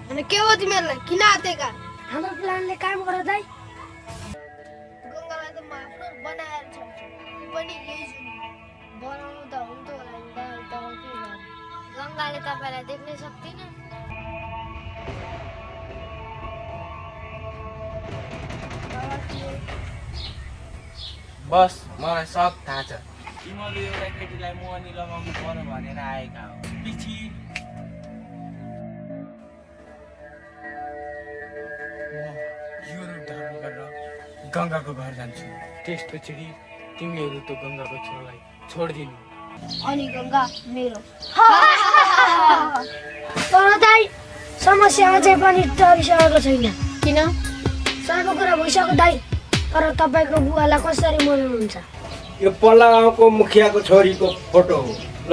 अनि के हो तिमीहरूलाई किन आतेका? हाम्रो प्लानले काम गर दाइ। गङ्गालाई त म आफ्नो बनाएर छोड्छु पनि यही जुन बनाउनु त हुन्थ्यो होला नि त के गर्नु? गङ्गाले तपाईलाई देख्नै सक्दिन। बस मलाई सब थाहा छ। तिमीले एउटा केटीलाई मोहनी लगाउनु पर्यो भनेर आएका हो। पछि यो ढर्म गरेर गङ्गाको घर जान्छु। त्यसपछि तिमीहरू त गङ्गाको छोरालाई छोडिदिनु। अनि गङ्गा मेरो। तर दाइ समस्या अझै पनि टरिसकेको छैन। किन? सर्व कुरा भइसक्यो दाइ, तर तपाईँको बुवालाई कसरी मनाउनुहुन्छ? यो पल्ला गाउँको मुखियाको छोरीको फोटो हो। ल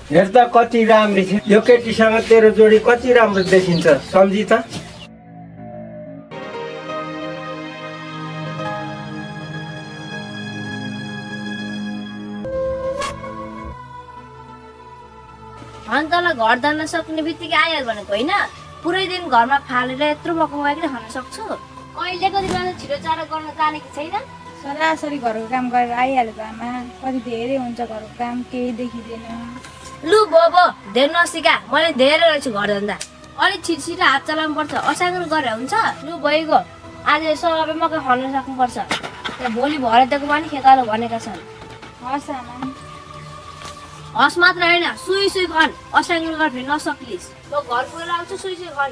हेर्दा कति राम्री छ। यो केटीसँग तेरो जोडी कति राम्रो देखिन्छ, सम्झी त? तँलाई घर जान सक्ने बित्तिकै आइहाल भनेको होइन। पुरै दिन घरमा फालेर यत्रो बकाइकन खान सक्छु। अहिलेको दिनमा छिटो चाँडो गर्न जानेको छैन। सरासरी घरको काम गरेर आइहालेको आमा, कति धेरै हुन्छ घरको काम, केही देखिँदैन। लु बोबो धेरै नसिका, मैले धेरै रहेछु घर धन्दा। अलिक छिटो हात चलाउनु पर्छ, असाङ्गो गरेर हुन्छ। लु भइगयो, आज सबै मकै खन्न सक्नुपर्छ। त्यहाँ भोलि भरेदेखि पनि खेतालो भनेका छन्। हस् आमा। हस मात्र होइन, सुई सुई खन, असाङ्गो गरेर फेरि नसक्लिस्। म घर पुगेर आउँछु, सुई सुई खन।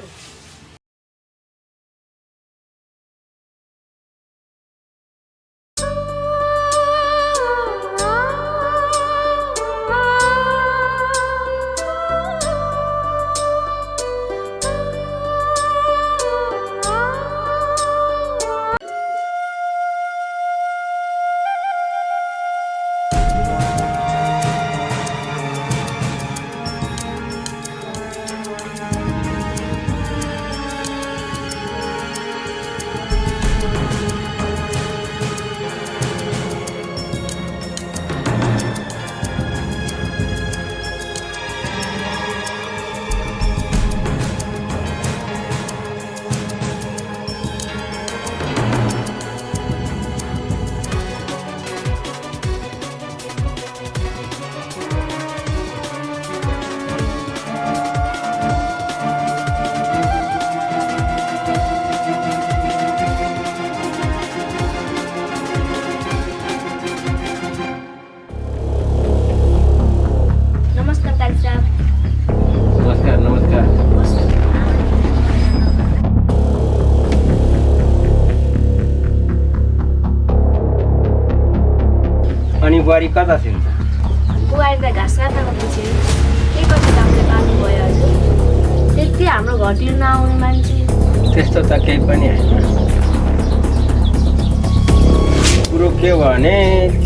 अनि बुहारी कता छिन्छ? बुहारी त घाँस काट्न पुग्छ। के कति कामले पाल्नु भयो हजुर? त्यति हाम्रो घरतिर नआउने मान्छे। त्यस्तो त केही पनि होइन। कुरो के भने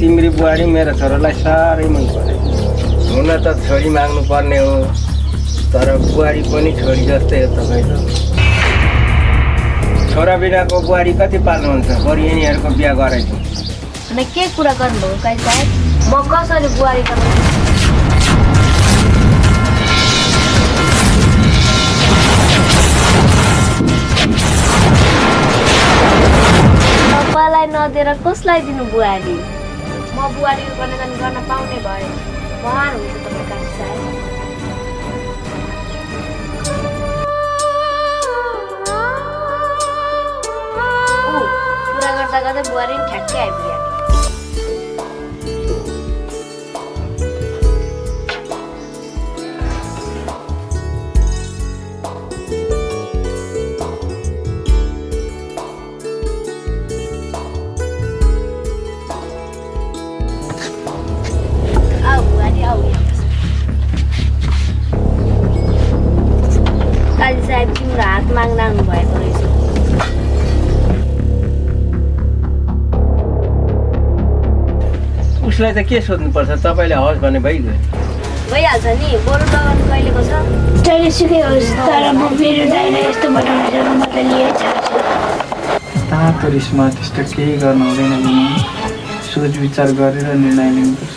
तिम्रो बुहारी मेरो छोरालाई साह्रै मन पर्यो। हुन त छोरी माग्नु पर्ने हो, तर बुहारी पनि छोरी जस्तै हो तपाईँको। छोरा बिनाको बुहारी कति पाल्नुहुन्छ? बरु यिनीहरूको बिहा गराइदिउँ। अनि के कुरा गर्नुभयो काई साहब? म कसरी बुहारी गर्नु? तपाईँलाई नदिएर कसलाई दिनु बुहारी? म बुहारीको कनेक्सन गर्न पाउने भए महान हुन्छ तपाईँ काई साहब। कुरा गर्दा गर्दै बुहारी ठ्याक्कै आइपुग्यो। उसलाई त के सोध्नुपर्छ, तपाईँले हवस् भने भइगयो। भइहाल्छ नि, बरु लगन कहिलेको छ? जहिले सुकै होस्, तर म मेरो दाइलाई यस्तो बनाउनु जग्गा म त लिएर छाड्छु। तातो रिसमा त्यस्तो केही गर्नु हुँदैन बुनु। सोच विचार गरेर निर्णय लिनुपर्छ।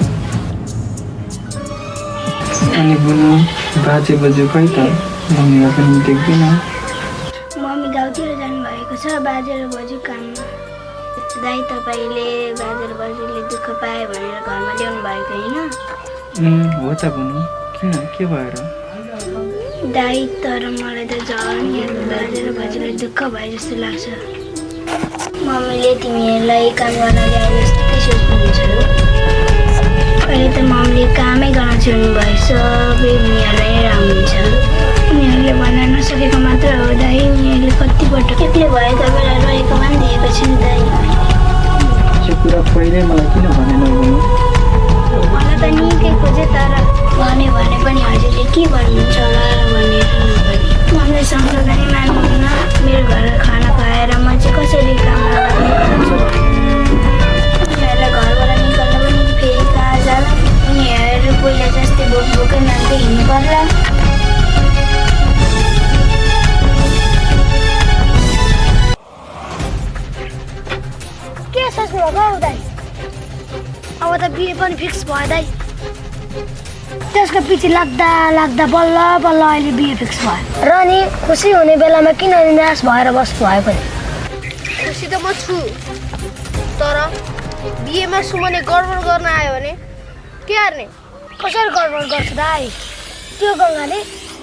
अनि बुनु बाजे बज्यू खै त? मम्मीलाई पनि देख्दिनँ। मम्मी गाउँतिर जानुभएको छ, बाजे र बज्यू काममा। दाइ तपाईँले बाजे र बज्यूले दुःख पाए भनेर घरमा ल्याउनु भएको होइन? हो त बुनु, किन के भएर? दाइ तर मलाई त झन् यहाँ बाजे र बज्यूलाई दुःख भए जस्तो लाग्छ। मम्मीले तिमीहरूलाई काम गर्न ल्याए जस्तो के सोच्नुहुन्छ? अहिले त मम्मीले कामै गर्न छोड्नु भयो, सबै उनीहरूलाई राम्रो हुन्छ। उनीहरूले भन्न नसकेको मात्र हो दाइ, उनीहरूले कतिपल्ट एक्लै भए तपाईँलाई रहेको पनि दिएको छु नि दाइ। त्यो कुरा पहिल्यै मलाई किन भनेन बुनु? मलाई त निकै खोजेँ, तर भने पनि हजुरले के भन्नुहुन्छ होला भनेर मलाई सम्झाउँदै मान्नुहुन्न। मेरो घर खाना खाएर म चाहिँ कसरी काम गर्छु? उनीहरूलाई घरबाट निकाल्नु पनि फेरि कहाँ जाला? उनीहरू पहिला जस्तै बोकै मान्दै हिँड्नु पर्ला। के सोच्नु भएको दाइ? अब त बिहे पनि फिक्स भयो दाइ। त्यसको पछि लाग्दा बल्ल अहिले बिहे फिक्स भयो। र नि खुसी हुने बेलामा किन निराश भएर बस्नु भयो पनि? खुसी त म छु, तर बिहेमा सुमनले गडबड गर्न आयो भने के गर्ने? कसरी गडबड गर्छ दाइ? त्यो गङ्गाले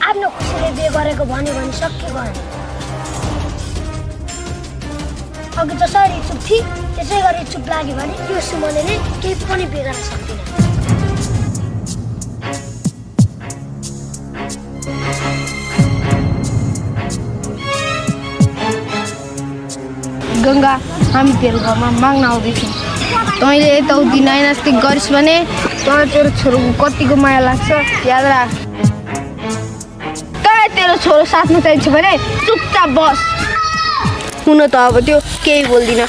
आफ्नो खुसीले बिहे गरेको भन्यो भने सकिएको होइन। अघि जसरी चुप थिए त्यसै गरी चुप लाग्यो भने त्यो सुमनले केही पनि बिगार्न सक्दैन। गङ्गा, हामी तेरो घरमा माग्न आउँदैछौँ। तैँले यताउति नाइनास्ती गरिस् भने तँलाई तेरो छोरोको कतिको माया लाग्छ याद राख। तँलाई तेरो छोरो साथमा चाहिन्छ भने चुपचाप बस। हुन त अब त्यो केही बोल्दिनँ।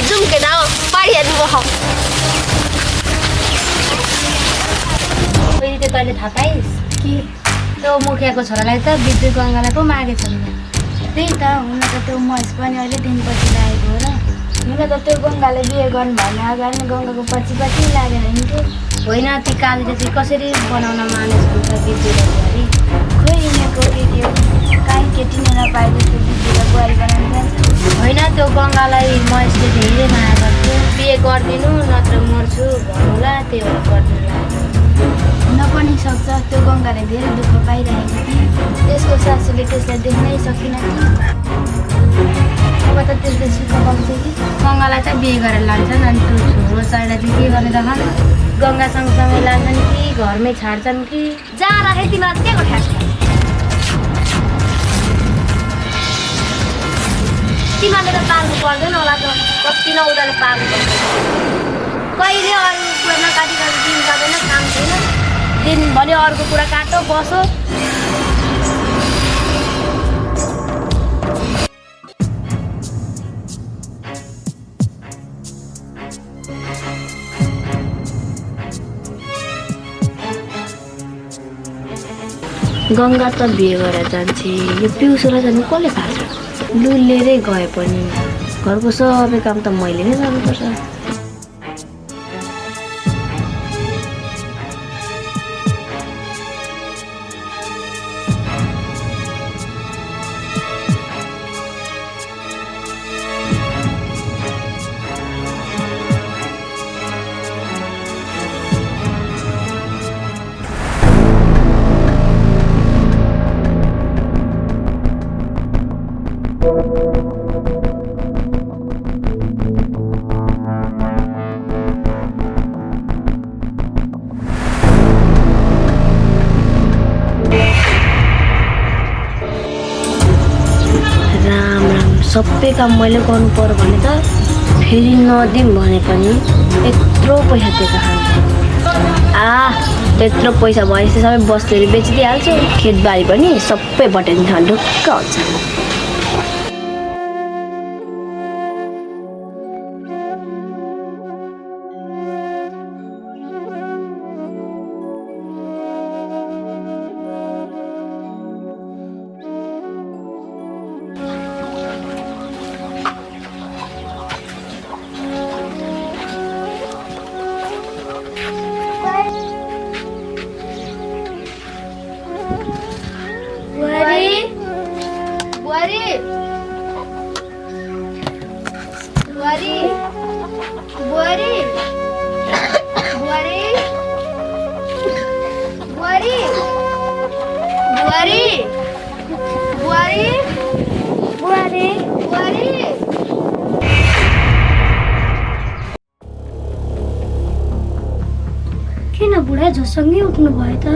जुम्के न पारिहाल्नु भयो। फेरि त्यो तैँले थाहा पाइस् कि त्यो मुखियाको छोरालाई त विद्युत गङ्गालाई पो मागेछ नि। त्यही त, हुन त त्यो महेश पनि अहिले दिनपछि लागेको हो र। हुन त त्यो गङ्गाले बिहे गर्नु भने अगाडि गङ्गाको पछि लागेर हिँड्थ्यो। होइन, ती कालीले चाहिँ कसरी बनाउन मानेछ हुन्छ विद्युतलाई बुहारी? खोइ यिनीहरूको केटी हो, काहीँ केटी नै नपाए जस्तो विद्युतलाई बुहारी बनाउनु जान्छ। होइन, त्यो गङ्गालाई महेशले धेरै माया गर्थ्यो। बिहे गरिदिनु नत्र मर्छु भन्नुला, त्यही भएर गरिदिनु। हुन पनि सक्छ, त्यो गङ्गाले धेरै दुःख पाइरहेको थियो। त्यसको सासूले त्यसलाई देख्नै सकिन कि अब त त्यसले सुख पाउँछ कि। गङ्गालाई चाहिँ बिहे गरेर लान्छन्, अनि त्यो छोरो चाहिँलाई चाहिँ के गर्ने रहन्? गङ्गा सँगसँगै लान्छन् कि घरमै छाड्छन् कि? जहाँ राखे तिमीलाई के गर्छ? तिमीहरूले त पाल्नु पर्दैन होला त, कति न उनीहरूले पाल्नु पर्छ। कहिले अरू कुरा नकाटिकन दिन जाँदैन, काम छैन। दिनभरि अर्को कुरा काटो बसो। गङ्गा त बिहे गरेर जान्छ, यो पिउसोलाई जानु कसले थाहा? लु लिएरै गए पनि घरको सबै काम त मैले नै गर्नुपर्छ। सबै काम मैले गर्नु पर्यो भने त फेरि नदिउँ भने पनि यत्रो पैसा दिएको खान्छ। त्यत्रो पैसा भएपछि सबै वस्तुहरू बेचिदिइहाल्छु, खेतबारी पनि सबै बटाइदिन्छ, ढुक्क हुन्छ। किन बुढा झोसँगै उठ्नु भयो त?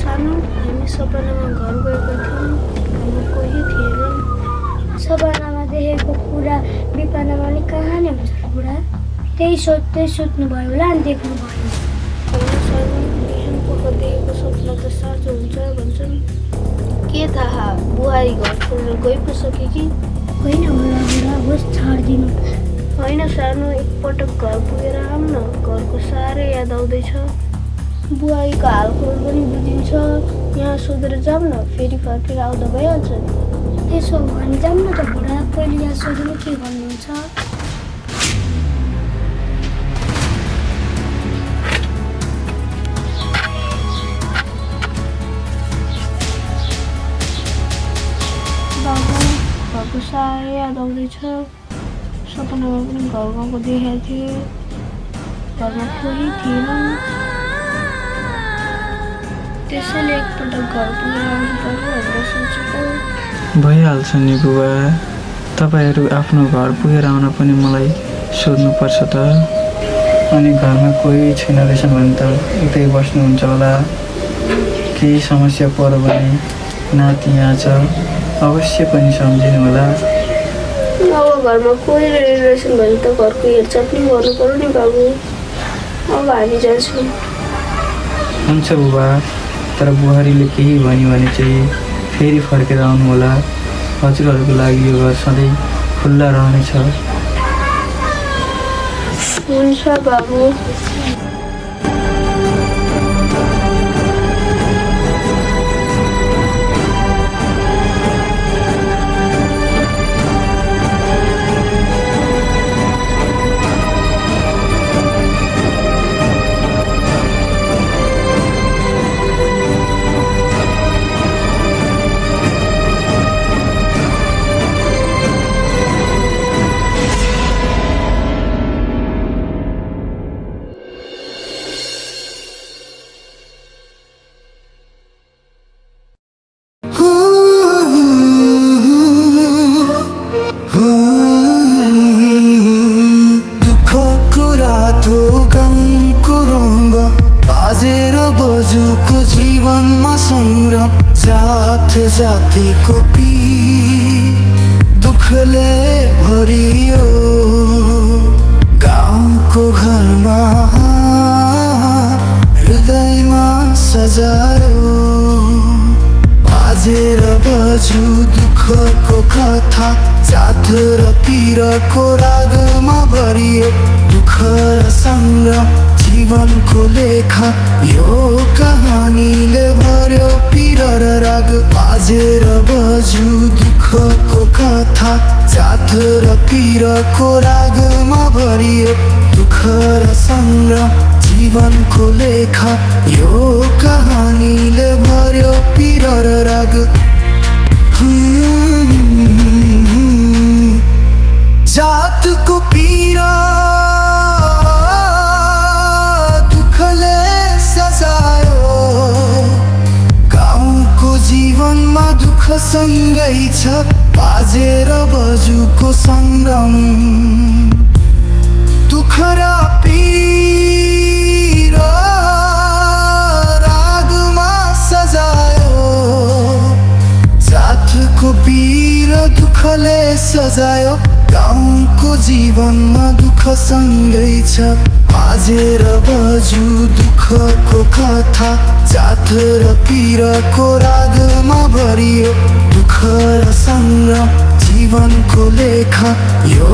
सानो हामी सपनामा घर गएको थियौँ, घरमा कोही थिएन। सपनामा देखेको कुरा बिपनामा नि कहाँ नै हुन्छ र बुढा? त्यही सोच्दै सुत्नुभयो होला अनि देख्नुभयो। सानो बिहानको देखेको सपना त साँचो हुन्छ भन्छन्। के थाहा, बुहारी घर छोडेर गइ पो सके कि? होइन होला बुढा, होस् छाडिदिनु। होइन सानो, एकपटक घर पुगेर आऊँ न, घरको साह्रै याद आउँदैछ। बुहारीको हालखबर पनि बुझिन्छ, यहाँ सोधेर जाऊँ न, फेरि फर्केर आउँदा भइहाल्छ नि। त्यसो हो भने जाऊँ न त बुढा, पहिले यहाँ सोध्नु के भन्नुहुन्छ? बाबु, घरको साह्रै याद आउँदैछ। सपनामा पनि घर गाउँको देखाएको थिएँ, घरमा कोही थिएन। त्यसैले एकपल्ट घर पुगेर आउनु पर्यो भनेर सोचेको। भइहाल्छ नि बुबा, तपाईँहरू आफ्नो घर पुगेर आउन पनि मलाई सोध्नुपर्छ त। अनि घरमा कोही छैन रहेछ भने त उतै बस्नुहुन्छ होला। केही समस्या पर्यो भने नाति यहाँ छ, अवश्य पनि सम्झिनु होला। अब घरमा कोही रहेछन् भने त घरको हेरचाह पनि गर्नु पर्यो नि बाबु। अब हामी जान्छौँ। हुन्छ बुबा, तर बुहारीले केही भन्यो भने चाहिँ फेरि फर्केर आउनु होला। हजुरहरूको लागि यो घर सधैँ खुल्ला रहनेछ। हुन्छ बाबु। जातिको दुखले भरियो गाउँको घरमा हृदयमा सजायो बाजेर बजु दुःखको कथा जात र पीरको रागमा भरियो दुःख र सङ्ग्राम जीवनको लेखा यो कहानीले भर्यो पीर र राग बाजेर बजु दुःखको कथा जात र पीरको रागमा भरियो दुःख र सङ्ग्राम जीवनको लेखा यो कहानीले भर्यो पीर र राग जातको पीरा जीवनमा दुःख सँगै छ बाजेर बजुको सङ्ग्राम दुःख र पीर रागमा सजायो जातको पीर दुःखले सजायो गाउँको जीवनमा दुःख सँगै छ बाजेर बजु दुःखको कथा जात र पीरको रागमा भरियो दुःख र सङ्ग्राम जीवनको लेखा यो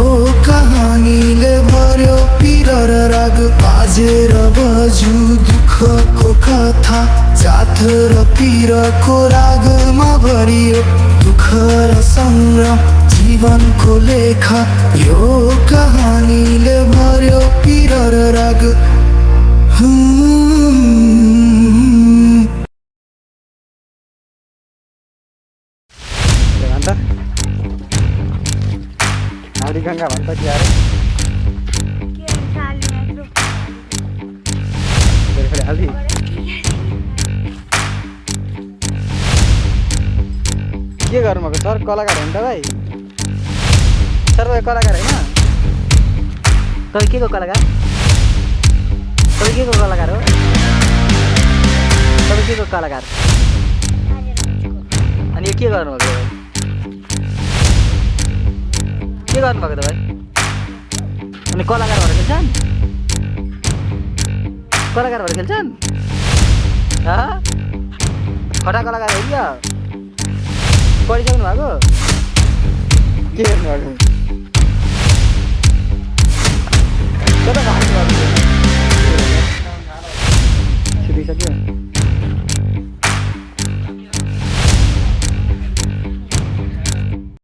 कहानीले भर्यो पीर र राग बाजेर बजु दुःखको कथा जात र पीरको रागमा भरियो दुःख र सङ्ग्राम जीवनको लेखा यो कहानीले भर्यो पीर र राग गंगा भन्छ कि यार हाली के गर्नुभएको सर कलाकार हो नि त भाइ सर तपाईँ कलाकार होइन तपाईँ के को कलाकार तपाईँ के को कलाकार हो तपाईँ के को कलाकार अनि यो के गर्नुभएको के गर्नुभएको तपाईँ अनि कलाकार भएर खेल्छन् कलाकार भएर खेल्छन् खटा कलाकार हो क्या पढिसक्नु भएको के गर्नुभएको